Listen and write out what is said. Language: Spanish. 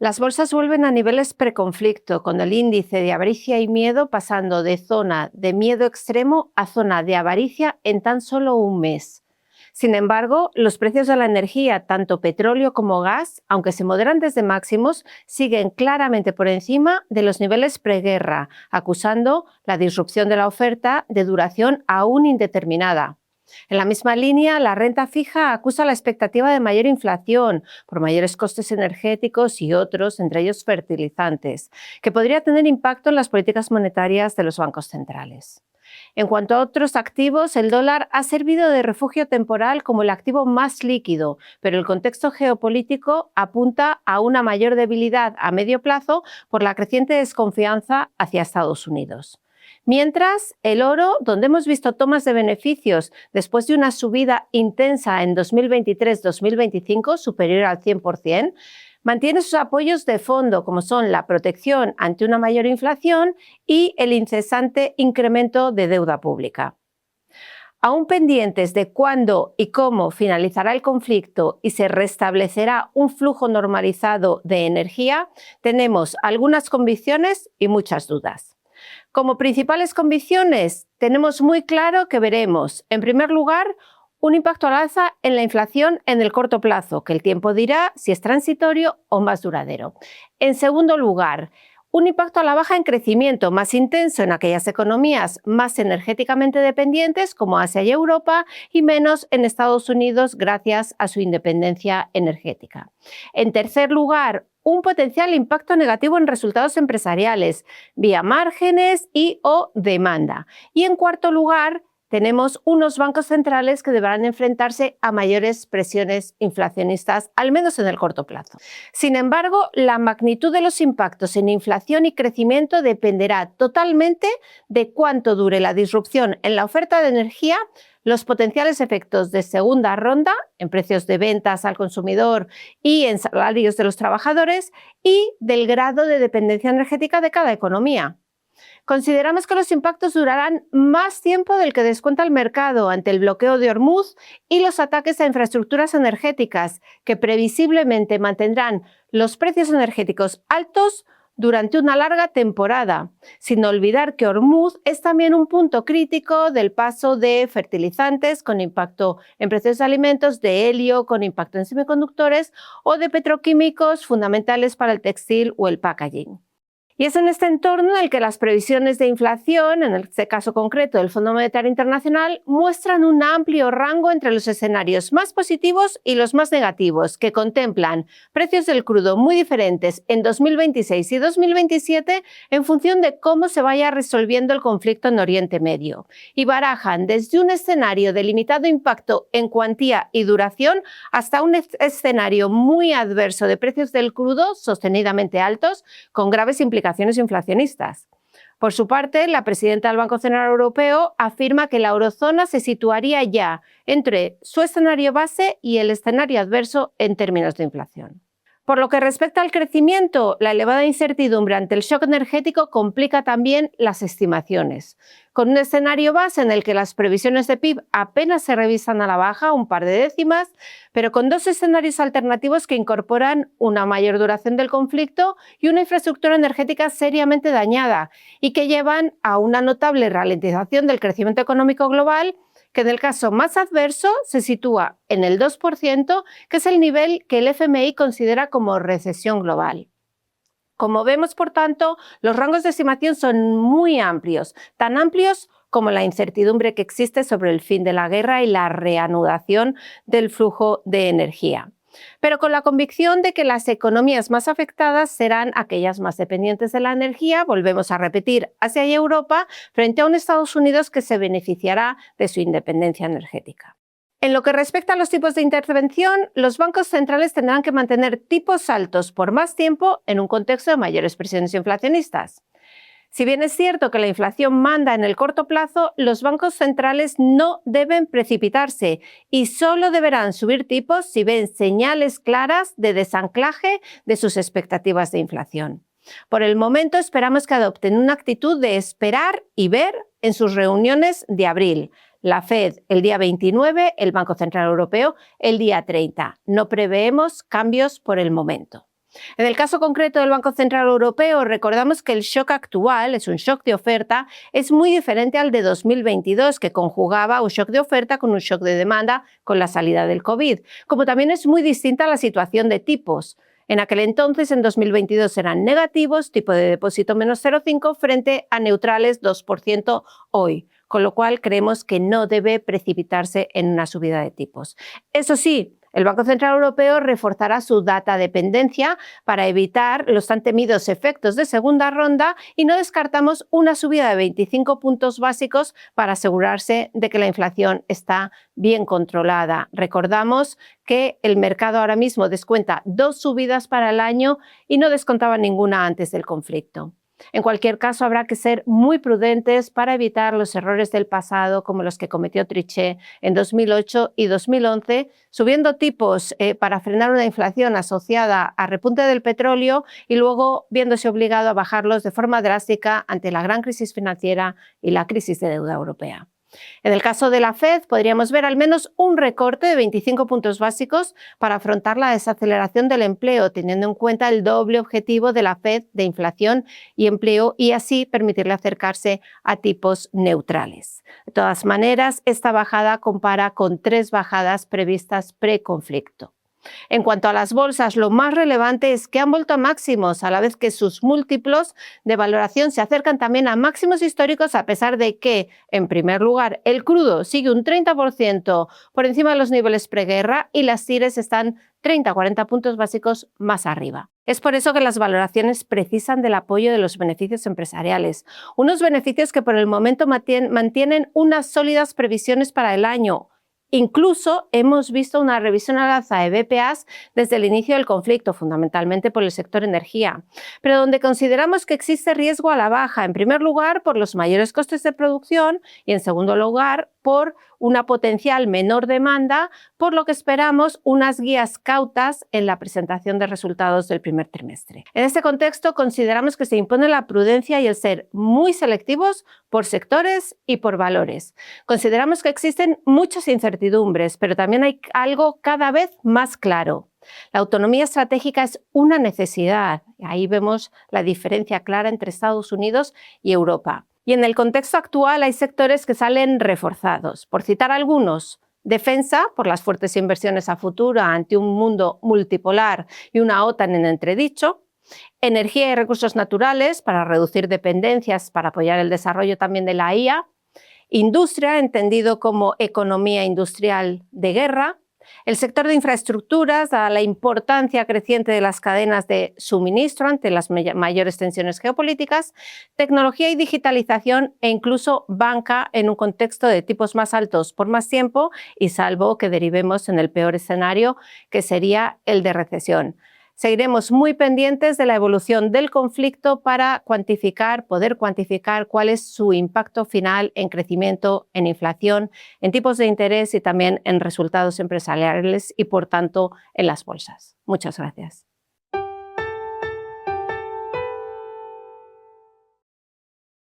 Las bolsas vuelven a niveles preconflicto, con el índice de avaricia y miedo pasando de zona de miedo extremo a zona de avaricia en tan solo un mes. Sin embargo, los precios de la energía, tanto petróleo como gas, aunque se moderan desde máximos, siguen claramente por encima de los niveles preguerra, acusando la disrupción de la oferta de duración aún indeterminada. En la misma línea, la renta fija acusa la expectativa de mayor inflación por mayores costes energéticos y otros, entre ellos fertilizantes, que podría tener impacto en las políticas monetarias de los bancos centrales. En cuanto a otros activos, el dólar ha servido de refugio temporal como el activo más líquido, pero el contexto geopolítico apunta a una mayor debilidad a medio plazo por la creciente desconfianza hacia Estados Unidos. Mientras, el oro, donde hemos visto tomas de beneficios después de una subida intensa en 2023-2025 superior al 100%, mantiene sus apoyos de fondo, como son la protección ante una mayor inflación y el incesante incremento de deuda pública. Aún pendientes de cuándo y cómo finalizará el conflicto y se restablecerá un flujo normalizado de energía, tenemos algunas convicciones y muchas dudas. Como principales convicciones, tenemos muy claro que veremos, en primer lugar, un impacto al alza en la inflación en el corto plazo, que el tiempo dirá si es transitorio o más duradero. En segundo lugar, un impacto a la baja en crecimiento más intenso en aquellas economías más energéticamente dependientes como Asia y Europa y menos en Estados Unidos gracias a su independencia energética. En tercer lugar, un potencial impacto negativo en resultados empresariales vía márgenes y o demanda. Y en cuarto lugar, tenemos unos bancos centrales que deberán enfrentarse a mayores presiones inflacionistas, al menos en el corto plazo. Sin embargo, la magnitud de los impactos en inflación y crecimiento dependerá totalmente de cuánto dure la disrupción en la oferta de energía, los potenciales efectos de segunda ronda en precios de ventas al consumidor y en salarios de los trabajadores y del grado de dependencia energética de cada economía. Consideramos que los impactos durarán más tiempo del que descuenta el mercado ante el bloqueo de Hormuz y los ataques a infraestructuras energéticas, que previsiblemente mantendrán los precios energéticos altos durante una larga temporada, sin olvidar que Hormuz es también un punto crítico del paso de fertilizantes con impacto en precios de alimentos, de helio con impacto en semiconductores o de petroquímicos fundamentales para el textil o el packaging. Y es en este entorno en el que las previsiones de inflación, en este caso concreto del Fondo Monetario Internacional, muestran un amplio rango entre los escenarios más positivos y los más negativos, que contemplan precios del crudo muy diferentes en 2026 y 2027 en función de cómo se vaya resolviendo el conflicto en Oriente Medio, y barajan desde un escenario de limitado impacto en cuantía y duración hasta un escenario muy adverso de precios del crudo sostenidamente altos, con graves implicaciones inflacionistas. Por su parte, la presidenta del Banco Central Europeo afirma que la eurozona se situaría ya entre su escenario base y el escenario adverso en términos de inflación. Por lo que respecta al crecimiento, la elevada incertidumbre ante el shock energético complica también las estimaciones. Con un escenario base en el que las previsiones de PIB apenas se revisan a la baja, un par de décimas, pero con dos escenarios alternativos que incorporan una mayor duración del conflicto y una infraestructura energética seriamente dañada y que llevan a una notable ralentización del crecimiento económico global, que en el caso más adverso se sitúa en el 2%, que es el nivel que el FMI considera como recesión global. Como vemos, por tanto, los rangos de estimación son muy amplios, tan amplios como la incertidumbre que existe sobre el fin de la guerra y la reanudación del flujo de energía. Pero con la convicción de que las economías más afectadas serán aquellas más dependientes de la energía, volvemos a repetir, Asia y Europa, frente a un Estados Unidos que se beneficiará de su independencia energética. En lo que respecta a los tipos de intervención, los bancos centrales tendrán que mantener tipos altos por más tiempo en un contexto de mayores presiones inflacionistas. Si bien es cierto que la inflación manda en el corto plazo, los bancos centrales no deben precipitarse y solo deberán subir tipos si ven señales claras de desanclaje de sus expectativas de inflación. Por el momento esperamos que adopten una actitud de esperar y ver en sus reuniones de abril. La Fed el día 29, el Banco Central Europeo el día 30. No preveemos cambios por el momento. En el caso concreto del Banco Central Europeo, recordamos que el shock actual, es un shock de oferta, es muy diferente al de 2022, que conjugaba un shock de oferta con un shock de demanda con la salida del COVID, como también es muy distinta la situación de tipos. En aquel entonces, en 2022, eran negativos, tipo de depósito menos 0,5 frente a neutrales 2% hoy, con lo cual creemos que no debe precipitarse en una subida de tipos. Eso sí, el Banco Central Europeo reforzará su data dependencia para evitar los tan temidos efectos de segunda ronda y no descartamos una subida de 25 puntos básicos para asegurarse de que la inflación está bien controlada. Recordamos que el mercado ahora mismo descuenta 2 subidas para el año y no descontaba ninguna antes del conflicto. En cualquier caso, habrá que ser muy prudentes para evitar los errores del pasado, como los que cometió Trichet en 2008 y 2011, subiendo tipos para frenar una inflación asociada a repunte del petróleo y luego viéndose obligado a bajarlos de forma drástica ante la gran crisis financiera y la crisis de deuda europea. En el caso de la Fed, podríamos ver al menos un recorte de 25 puntos básicos para afrontar la desaceleración del empleo, teniendo en cuenta el doble objetivo de la Fed de inflación y empleo y así permitirle acercarse a tipos neutrales. De todas maneras, esta bajada compara con 3 bajadas previstas preconflicto. En cuanto a las bolsas, lo más relevante es que han vuelto a máximos, a la vez que sus múltiplos de valoración se acercan también a máximos históricos, a pesar de que, en primer lugar, el crudo sigue un 30% por encima de los niveles preguerra y las TIRES están 30-40 puntos básicos más arriba. Es por eso que las valoraciones precisan del apoyo de los beneficios empresariales, unos beneficios que por el momento mantienen unas sólidas previsiones para el año. Incluso hemos visto una revisión al alza de BPAs desde el inicio del conflicto, fundamentalmente por el sector energía, pero donde consideramos que existe riesgo a la baja, en primer lugar por los mayores costes de producción y en segundo lugar por una potencial menor demanda, por lo que esperamos unas guías cautas en la presentación de resultados del primer trimestre. En este contexto, consideramos que se impone la prudencia y el ser muy selectivos por sectores y por valores. Consideramos que existen muchas incertidumbres, pero también hay algo cada vez más claro. La autonomía estratégica es una necesidad. Ahí vemos la diferencia clara entre Estados Unidos y Europa. Y en el contexto actual hay sectores que salen reforzados. Por citar algunos, defensa, por las fuertes inversiones a futuro ante un mundo multipolar y una OTAN en entredicho. Energía y recursos naturales, para reducir dependencias, para apoyar el desarrollo también de la IA. Industria, entendido como economía industrial de guerra. El sector de infraestructuras, dada la importancia creciente de las cadenas de suministro ante las mayores tensiones geopolíticas, tecnología y digitalización e incluso banca en un contexto de tipos más altos por más tiempo y salvo que derivemos en el peor escenario, que sería el de recesión. Seguiremos muy pendientes de la evolución del conflicto para poder cuantificar cuál es su impacto final en crecimiento, en inflación, en tipos de interés y también en resultados empresariales y, por tanto, en las bolsas. Muchas gracias.